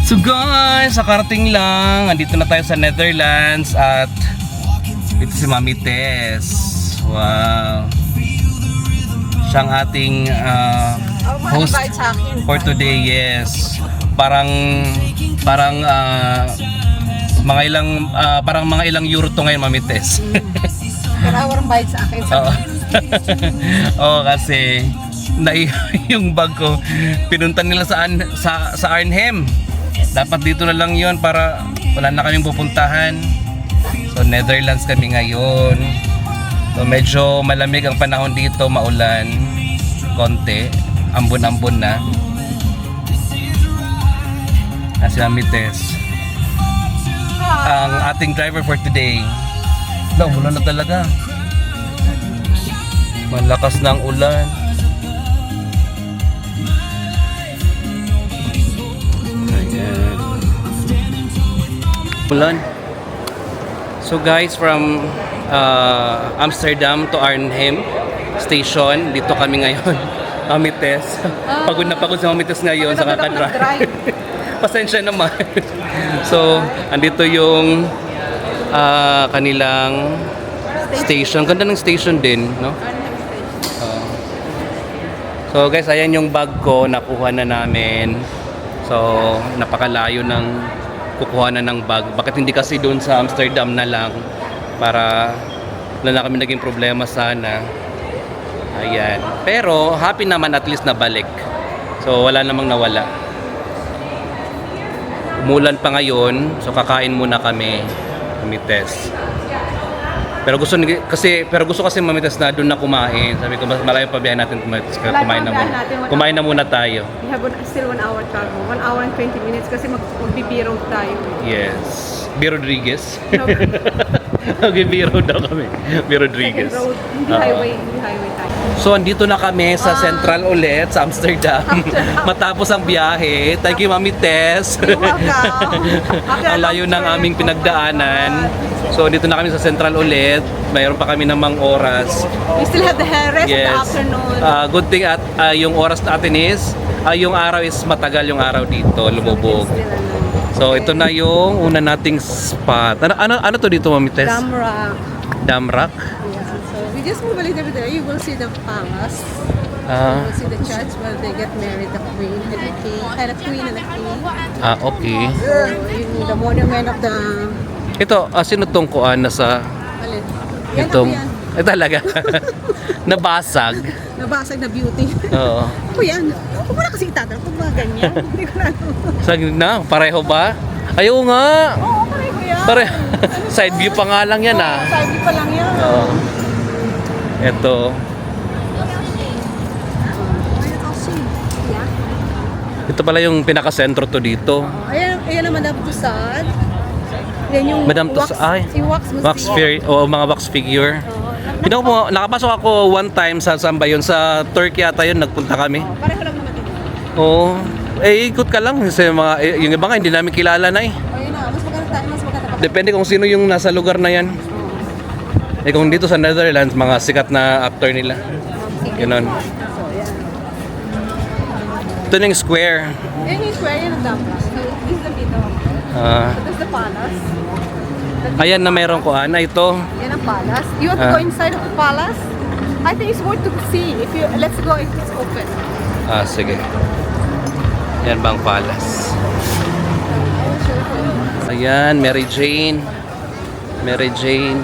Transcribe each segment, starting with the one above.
So guys, nakarating lang. Andito na tayo sa Netherlands at dito si Mami Tess. Wow. Siyang ating host for today, yes. Parang mga ilang euro to ngayon, Mami Tess. Kaya walang bayad sa akin. Oo. Oo, kasi yung bag ko pinunta nila sa Arnhem. Dapat dito na lang yon para wala na kaming pupuntahan. So Netherlands kami ngayon. So medyo malamig ang panahon dito, maulan konti, ambon-ambon na. Kasi Mami Tess ang ating driver for today. Ulan na talaga. Malakas na ang ulan. Ayan. Ulan. So guys, from Amsterdam to Arnhem Station, dito kami ngayon. Mami Tess. Pagod na pagod sa Mami Tess ngayon sa kakadrive. Pasensya naman. So, andito yung kanilang station. Ganda ng station din, no? So guys, ayan yung bag ko, nakuha na namin. So, napakalayo ng kukuha na ng bag. Bakit hindi kasi doon sa Amsterdam na lang para wala na kami naging problema sana. Ayan. Pero happy naman, at least nabalik. So wala namang nawala. Umulan pa ngayon, so kakain muna kami, Mami Tess. Pero gusto kasi Mami Tess na doon na kumain. Sabi ko mas malayo pa biyahe natin, kumain na muna. Kumain na muna tayo. We have still 1 hour travel. 1 hour and 20 minutes kasi magbibiro tayo. Yes. B. Rodriguez. Magbibiro daw kami. B. Rodriguez. Road, hindi highway tayo. So andito na kami sa Central ulit sa Amsterdam. Matapos ang biyahe. Thank you Mami Tess. You're welcome. Ang layo ng aming pinagdaanan. So dito na kami sa Central ulit. Mayroon pa kami namang oras. We still have the rest of the afternoon. Good thing at yung oras natin is yung araw is matagal, yung araw dito lumubog. So ito na yung una nating spot. Ano to dito, Mami Tess? Damrak. Damrak? Yeah. So we just move a little bit there. You will see the palace. You will see the church where they get married, the queen and the king. The queen and the king. Okay. So the monument of the... Ito, sino tong kuan na sa Alin? Yan itong... ako yan. Talaga. Nabasag. Nabasag na beauty. Oo. Ako yan. Huwag mo na kasi itatanong kung mga ganyan. Hindi ko na alam. Sag na, pareho ba? Ayaw nga. Oo, pareho yan. Pareho. Side view pa nga lang yan ah. Side view pa lang yan. Oo. Ito. Ito pala yung pinaka-sentro to dito. Ayan ang Madame Tussauds. Yan yung Madame Tussauds, yung wax museum. mga wax figure. Nakapasok ako one time sa saan ba yun? Sa Turkey ata yun, nagpunta kami. Pareho lang naman din. Oo. Ikot ka lang. Kasi yung iba nga, hindi namin kilala na eh. Ayun na, mas maganda pa. Depende kung sino yung nasa lugar na yan. Kung dito sa Netherlands, mga sikat na actor nila. Ganon. So, yan. Ito na yung square. Yan yung square, yan ang Damrak. So, this is the middle. So, this is the palace. Ayan na meron ko. Ito. Yan ang palace. You want to go inside of the palace? I think it's worth to see. Let's go if it's open. Sige. Yan bang palace? Ayan, Mary Jane. Mary Jane.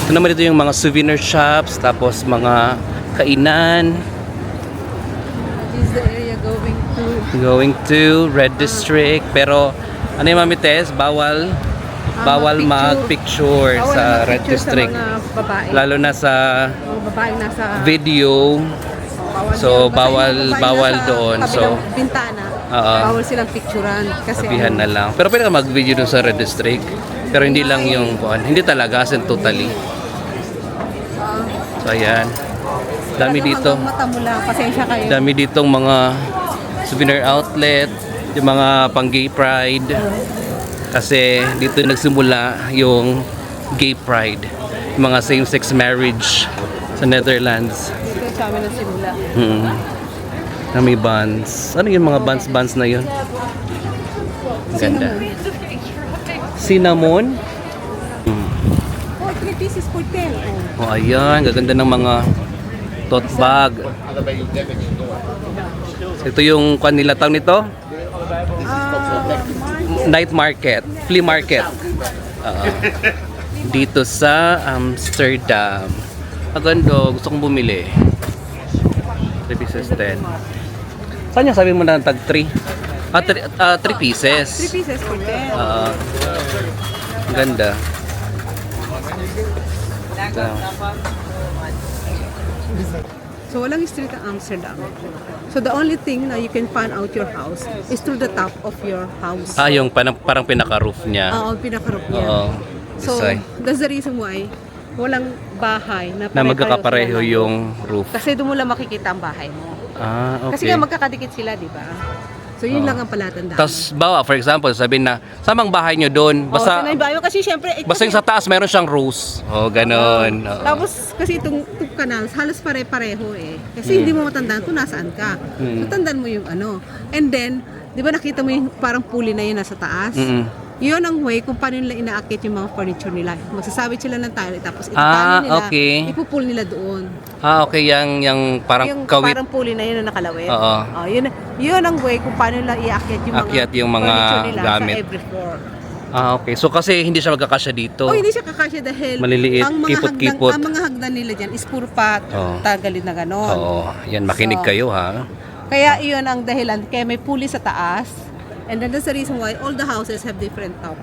Ito naman dito yung mga souvenir shops, tapos mga kainan. This is the area Going to Red District. Pero ano yung Mami Tess? Bawal mag-picture sa Red District. Sa mga babae. Lalo na sa Mga babae nasa video. So bawal doon. So bintana. Bawal silang picturean kasi sabihan na lang. Pero pwede ka mag-video doon sa Red District. Pero hindi lang yung hindi talaga as in totally. So ayan. Dami dito. Mata mo lang, pasensya kayo. Dami ditong mga souvenir outlet, yung mga pang gay pride. Kasi dito nagsimula yung gay pride, yung mga same-sex marriage sa Netherlands. sa amin ng simula. Na may buns. Ano yung mga buns na yun? Ganda. Cinnamon? Oh, 3 pieces for 10. Oh. Oh, ayan. Gaganda ng mga tote bag. So, ito yung kanila tawag nito? Night market. Flea market. Dito sa Amsterdam. Agando. Gusto kong bumili. 3 pieces 10. Saan yung sabi mo na tag 3? 3 pieces. 3 pieces for 10. Ganda. Ito. So, walang street ang Amsterdam. So, the only thing na you can find out your house is through the top of your house. Yung parang pinaka-roof niya. Oo, pinaka-roof niya. Oo. So, Design. that's the reason why walang bahay na Na magkakapareho sila ng yung roof. roof. Kasi doon mo lang makikita ang bahay mo. Okay. Kasi nga magkakadikit sila, di ba? So, yun lang ang palatandaan. Tapos, bawa, for example, sabihin na, samang bahay nyo doon? Basta, kasi syempre, basta yung sa taas, meron siyang rose. Ganon. Oo. Tapos, kasi itong canal, halos pare-pareho eh. Kasi hindi mo matandaan kung nasaan ka. So, tandaan mo yung ano. And then, di ba nakita mo yung parang pulley na yun nasa taas? Yun ang way kung paano nila inaakit yung mga furniture nila. Magsasabit sila ng tile, tapos itatali nila, okay. ipupull nila doon. Okay, yung parang Yung kawit. parang pulley na yun na nakalawit. Oo. Yun ang way kung paano nila iaakit yung mga, Akyat yung mga furniture nila gamit. sa every floor. Okay. So, kasi hindi siya magkakasya dito. Hindi siya kakasya dahil Maliliit, ang mga kipot-kipot. ang mga hagdan nila dyan is puro tagalid na ganon. Oo. Yan, makinig So, kayo, ha? Kaya iyon ang dahilan. Kaya may pulley sa taas. And then that's the reason why all the houses have different top.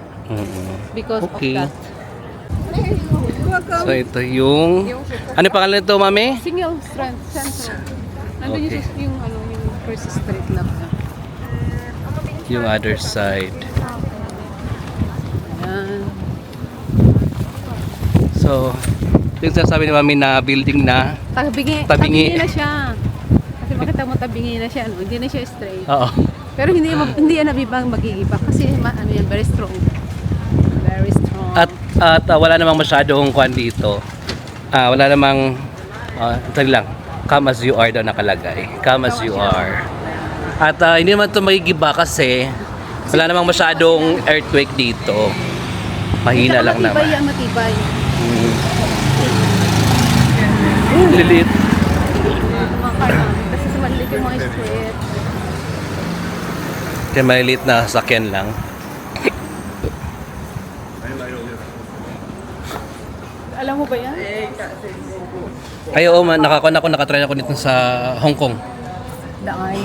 Because Okay. of that. Welcome. So, ito yung... Ano pangalan nito, mami? Single strand center. Nandun Okay. yung first street lang. Yung other side. Ayan. So, yung sinasabi ni mami na building na... Tabingi Tabingi. na siya. Kasi makita mo tabingi na siya. Hindi na siya straight. Oo. Pero hindi yan nabibang magigiba kasi ano yan, very strong. Very strong. At wala namang masyadong kwan dito. Wala namang... Tali lang. Come as you are daw nakalagay. Come as you are. At hindi naman ito magigiba kasi wala namang masyadong earthquake dito. Mahina lang naman. Matibay yan, matibay. Lilit. Mga car namin. Kasi sa maliit yung mga street. Kaya maliliit na sakyan lang. Alam mo ba yan? Ay, oo, nakatry ako nito sa Hong Kong. Daay.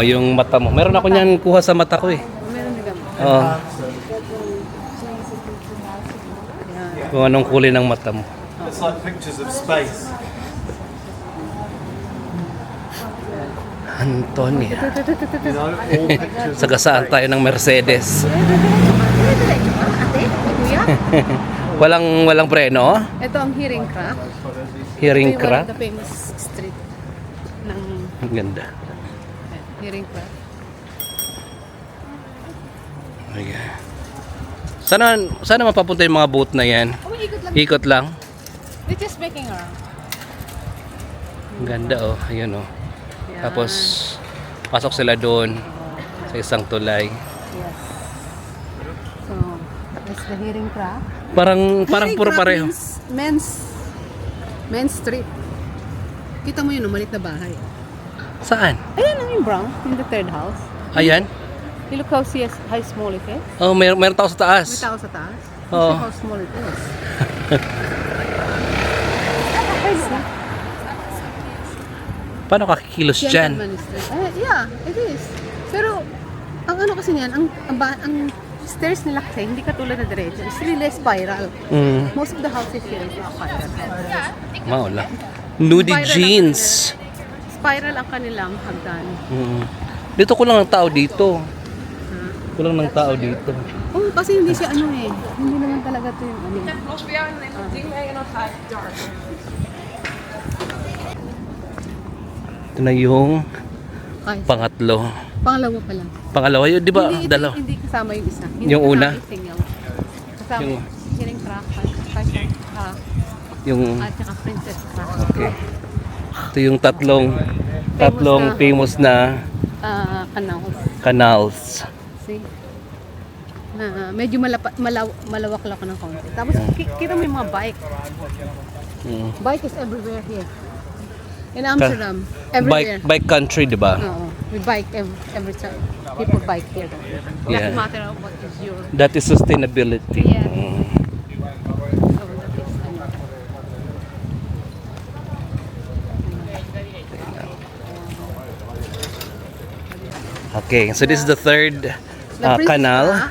Yung mata mo. Meron ako niyan kuha sa mata ko eh. Meron din kami. Kung anong kulay ng mata mo. It's like pictures of space. Antonia. You know, all pictures. Sagasaan tayo ng Mercedes. Ate? Kuya? Walang preno. Ito ang hearing crack. Hearing Ito yung one crack. of the famous street ng Ang ganda. hearing crack. Ayan. Sana mapapunta yung mga boat na yan. Ikot lang. Ikot lang. They're just making around. Ang ganda oh. Ayun oh. Yan. Tapos pasok sila doon sa isang tulay. Yes. So, that's the hearing crack. Parang Hearing puro crack pareho. means men's street. Kita mo yun, maliit na bahay. Saan? Ayan ang yung brown, in the third house. Ayan. You look how small it is. Oh, meron tao sa May taas. tao sa taas. Oo. See how small it is. Paano kakikilos dyan? Gentleman street. Yeah, it is. Pero, ang ano kasi niyan, ang stairs nila kasi, hindi katulad na diretso. It's really spiral. Most of the houses here is spiral. Maula. Nudie Spiral jeans. Spiral ang kanilang hagdan. Dito kulang ng tao dito. Kulang ng tao dito. Oh, kasi hindi siya ano eh. Hindi naman talaga ito yung ano. Ito na yung Ay, pangatlo. pangalawa pa lang. Pangalawa yun, di ba? Hindi, Dalawa. hindi kasama yung isa. Hindi Yung kasama una? yung single. Kasama Yung- hearing crack, crack, Yung... at saka princess crack. Okay. Ito yung tatlong famous na Canals. canals. See? Na medyo malawak-lawak ng konti. Tapos kita mo yung mga bike. Mm. Bike is everywhere here. In Amsterdam, everywhere. Bike country, di ba? Oo. We bike every time. People bike here. Yeah. Doesn't matter what is your... That is sustainability. Yeah. Mm. So that is, Okay, so this is the third the bridge canal. pa,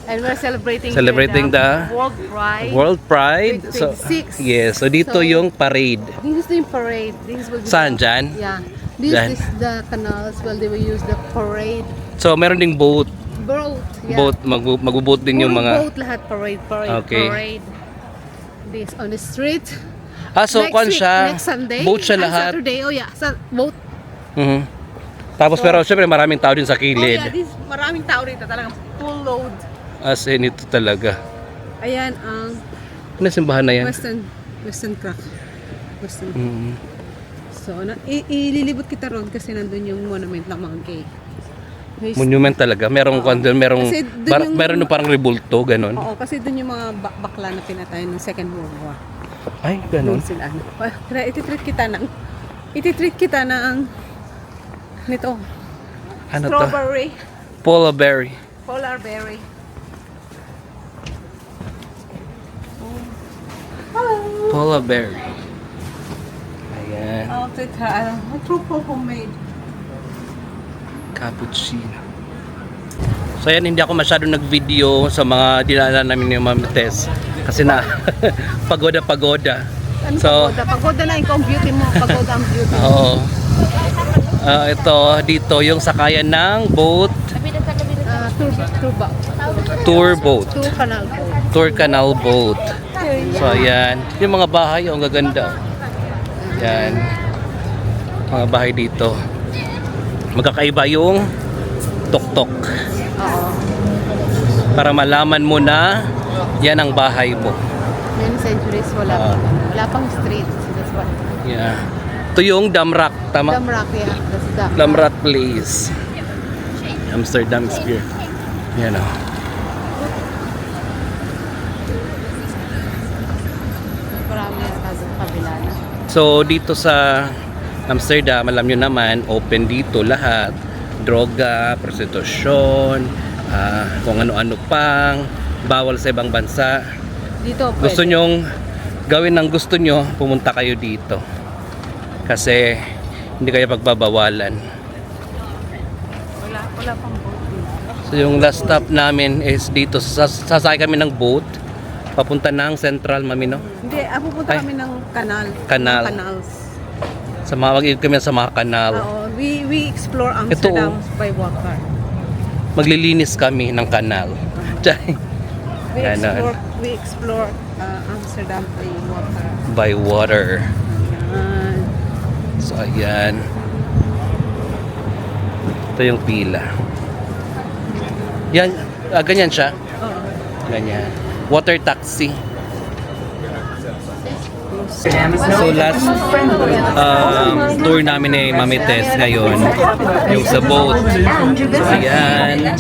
and we're celebrating Celebrating here the World Pride. World Pride. So, 26. yes, so dito So, yung parade. This is the parade. This will be Saan, the, dyan? Yeah. This Dyan. is the canals where they will use the parade. So meron ding boat. Boat. Yeah. Boat, magbo-boat din yung Puro mga... boat lahat. Parade. Okay. Parade. This on the street. Ah, so next kwan week, siya, next Sunday. boat siya and lahat. Saturday. Oh yeah. Boat. Mhm. Tapos pero syempre maraming tao din sa Oh kilid. yeah. This, maraming tao rito. Talagang full load. As in ito talaga. Ayan ang Ano simbahan na yan? Western Crack. Western. Mhm. So, ililibot kita ron kasi nandun yung monument ng mga gay. Monument talaga. Merong kwan doon, merong Kasi dun yung- meron yung parang rebulto ganun. Oo, kasi dun yung mga bakla na pinatay ng Second World War. Ay, ganun. Doon sila. Kaya ititreat kita ng nito. Ano to? Strawberry. Polar berry. Polar berry. Polar berry. Ayan. I'll take her. True homemade. Cappuccino. So ayan, hindi ako masyado nag-video sa mga dinaanan namin ni Ma'am Tess. Kasi na pagoda. Ano So, pagoda? Pagoda na ikaw ang beauty mo. Pagoda ang beauty mo. oo. Ito, dito, yung sakayan ng boat, Tour tour boat. boat. Tour canal boat. Tour canal boat. So ayan, yung mga bahay, ang gaganda. Yan. Mga bahay dito. Magkakaiba yung tuktok. Oo. Para malaman mo na yan ang bahay mo. Many centuries wala pang street. That's why. Yeah. Ito yung Damrak, tama? Damrak, yeah. That's Damrak. Damrak Place. Amsterdam Spear. Yan o. Marami yan sa kabila na. So dito sa Amsterdam, alam nyo naman, open dito lahat. Droga, prostitusyon, kung ano-ano pang, bawal sa ibang bansa. Dito, pwede. Gusto nyong gawin ng gusto nyo, pumunta kayo dito. Kasi hindi kayo pagbabawalan. Wala pang boat dito. So yung last stop namin is dito. Sasakay kami ng boat papunta ng Central, Mamino. Hindi, pupunta Ay. kami ng kanal. Kanal. Ng canals. Sa mga mag kami sa mga kanal. Oo, we explore Amsterdam by water. Maglilinis kami ng kanal. Ganon. We explore Amsterdam by water. By water. Ayan. So ayan. Ito yung pila. Yan, ganyan siya. Oo. Ganyan. Water taxi. So last tour namin ni Mami Tess ngayon, yung sa boat. So ayan,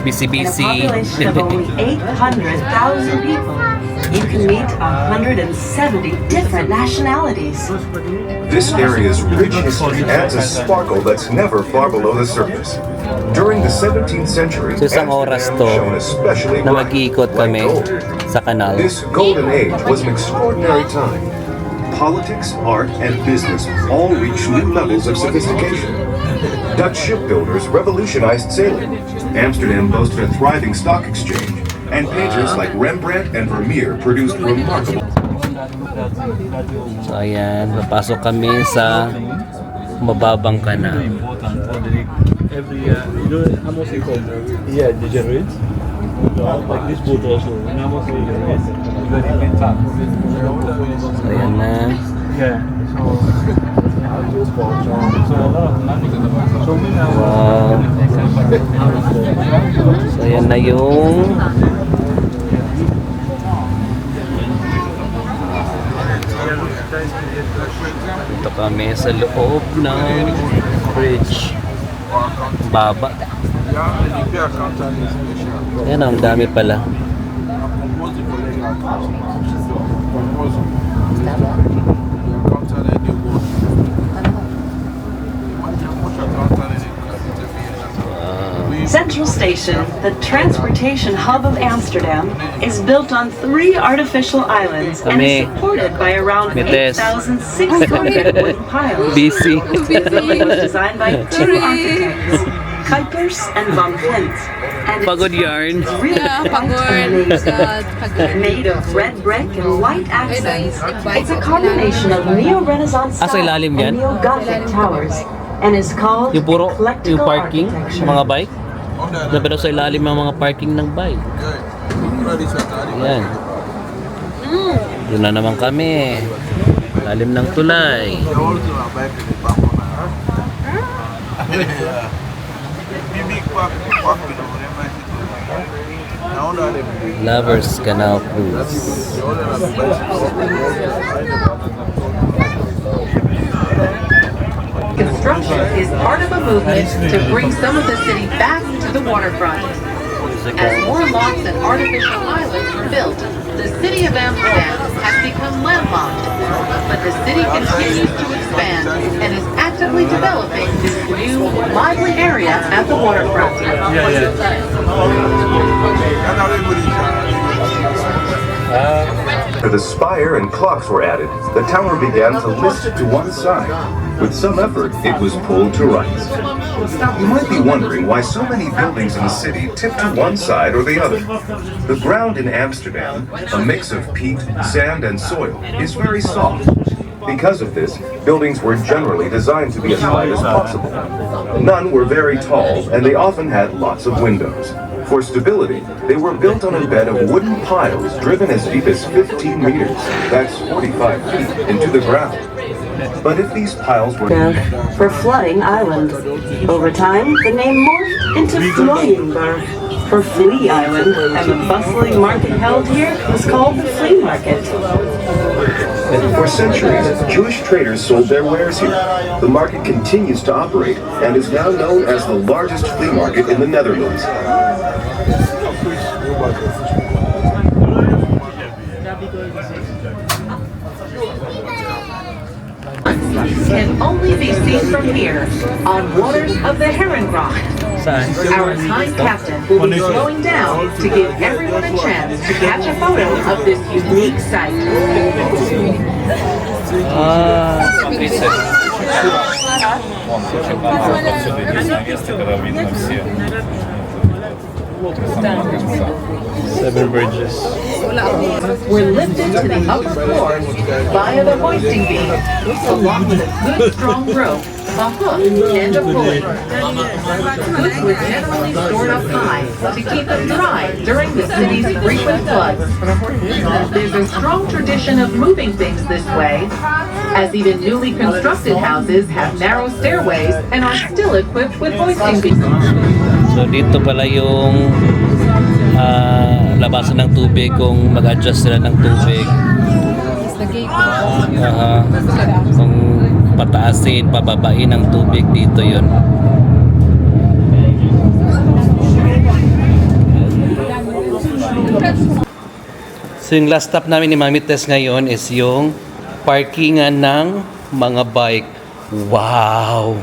busy-busy. Population of only 800,000 people. You can meet 170 different nationalities. This area's rich history adds a sparkle that's never far below the surface. During the 17th century, So isang oras to Amsterdam shone especially na bright, mag-iikot like kami gold. sa kanal. This golden age was an extraordinary time. Politics, art, and business all reached new levels of sophistication. Dutch shipbuilders revolutionized sailing. Amsterdam boasted a thriving stock exchange, and painters like Rembrandt and Vermeer produced remarkable. So ayan, papasok kami sa mababang kanal. Every you know Amos is called degenerates. Like this boat also. In Amos degenerates. Very big time. So ayan na. Yeah. So we now. Wow. So ayan na yung dito kami sa loob ng bridge. Baba. Ayan, ang dami pala. Central Station, the transportation hub of Amsterdam, is built on 3 artificial islands and is supported by around Mites. 8,600 wooden piles. Busy. The building was designed by 2 architects, Kuipers and Van Gent, and it's Pagod yarn. really Yeah, quite pagod. amazing. Made of red brick and white accents, it's a combination of Neo-Renaissance Ah, sa style ilalim yan? and Neo-Gothic towers, and is called Yung puro, yung eclectical parking, architecture. mga bike. Dapat daw sa ilalim ng mga parking ng bike. Ayan. Doon na naman kami. Lalim ng tulay. Lovers Canal Cruise. Construction is part of a movement to bring some of the city back to the waterfront. As more locks and artificial islands were built, the city of Amsterdam has become landlocked. But the city continues to expand and is actively developing this new, lively area at the waterfront. The spire and clocks were added. The tower began to lift to one side. With some effort, it was pulled to rights. You might be wondering why so many buildings in the city tip to one side or the other. The ground in Amsterdam, a mix of peat, sand, and soil, is very soft. Because of this, buildings were generally designed to be as high as possible. None were very tall, and they often had lots of windows. For stability, they were built on a bed of wooden piles driven as deep as 15 meters, that's 45 feet, into the ground. But if these piles were... For flooding island. Over time, the name morphed into Vlooienburg for Flea Island, and the bustling market held here was called the Flea Market. For centuries, Jewish traders sold their wares here. The market continues to operate and is now known as the largest flea market in the Netherlands. Can only be seen from here on waters of the Herengracht. Saan? Our kind captain will be slowing down to give everyone a chance to catch a photo of this unique sight. Ah, Seven Bridges. We're lifted to the upper floor via the hoisting beam, along with a good strong rope, a hook, and a pulley. Goods were generally stored up high to keep them dry during the city's frequent floods. There's a strong tradition of moving things this way, as even newly constructed houses have narrow stairways and are still equipped with hoisting beams. So dito pala yung labasan ng tubig kung mag-adjust sila ng tubig. Kung pataasin, pababain ng tubig dito yun. So yung last stop namin ni Mami Tess ngayon is yung parkingan ng mga bike. Wow!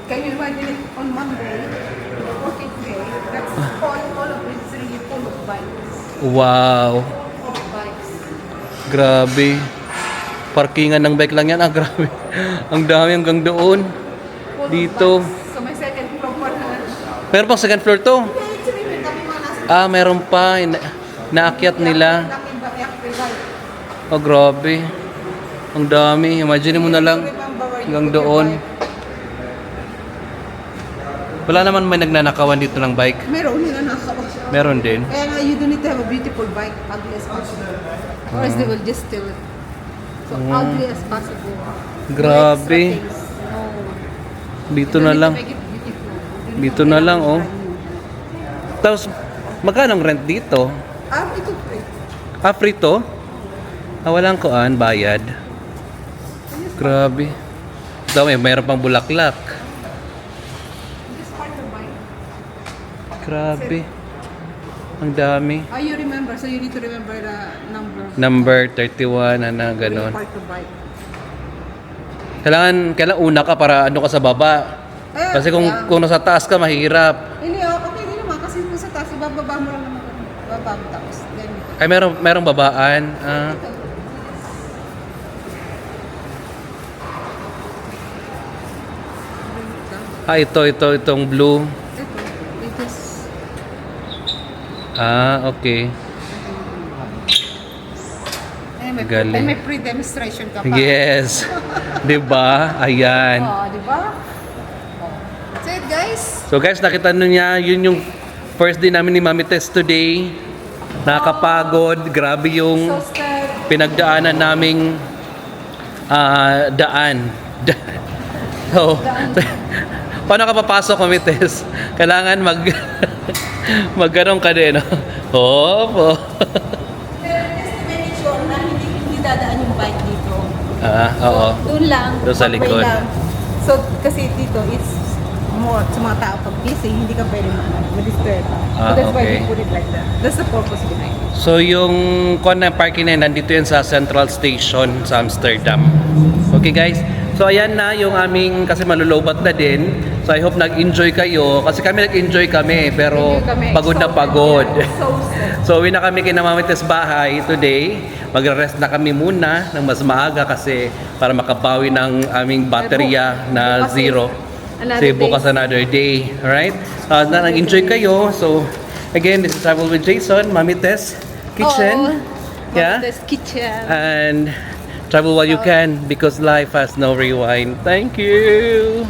Can you imagine it on Monday, working day, that's all of it really full of bikes. Wow! Bikes. Grabe. Parkingan ng bike lang yan. Ah, grabe. Ang dami hanggang doon. Dito. So may second floor pa na. Meron pang second floor to. Actually, may kami mga nasa Ah, meron pa. Naakyat nila. laking bakyak bike. Oh, grabe. Ang dami. Imagine mo na lang hanggang doon. Wala naman may nagnanakawan dito ng bike. Meron nila nakawa. Meron din. Kaya nga, you don't need to have a beautiful bike, ugly as possible. Or else they will just steal it. So, ugly as possible. Grabe. No extra things. No. Dito You na don't lang. need to make it beautiful. Dito na lang, oh. Tapos, magkano ang rent dito? Ito free. Ah, free to? Ah, walang kuan, bayad. You just Grabe. Ito, mayroon pang bulaklak. Grabe. Ang dami. Oh, you remember. So you need to remember the number. Number 31, ganon. Park the bike. Kailangan una ka para ano ka sa baba. Kasi kung nasa taas ka, mahirap. Hindi, okay din naman. Kasi kung sa taas, ibababa mo lang naman. Bababa mo tapos. Then, Ay, merong babaan. Ah. Itong blue. it is, Okay. Galing. may pre-demonstration ka pa. Yes. 'Di ba? Ayan. Oh, di ba? That's it, guys. So guys, nakita nyo niya, yun yung first day namin ni Mami Tess today. Nakakapagod. Grabe yung So sad. pinagdaanan naming daan. So, paano ka papasok, Mami Tess? Kailangan magganong ka din. Opo. Medyo na hindi dadaan yung bike dito. Oo. Doon lang. Doon sa walkway likod. lang. So, kasi dito, it's more sa mga tao pag busy, hindi ka pwede ma-disturb. So, that's why Okay. we put it like that. That's the purpose behind it. So yung parking na yun, nandito yan sa Central Station sa Amsterdam. Okay guys? So ayan na yung aming, kasi malulobat na din. So I hope nag-enjoy kayo. Kasi kami nag-enjoy kami, pero pagod na pagod. So uwi na kami kina Mami Tess bahay today. Magre-rest na kami muna ng mas maaga kasi para makabawi ng aming baterya na zero. Kasi bukas another day. Alright? Nag-enjoy kayo. So again, this is Travel with Jason, Mami Tess Kitchen. Yeah? This kitchen. And travel while you can because life has no rewind. Thank you.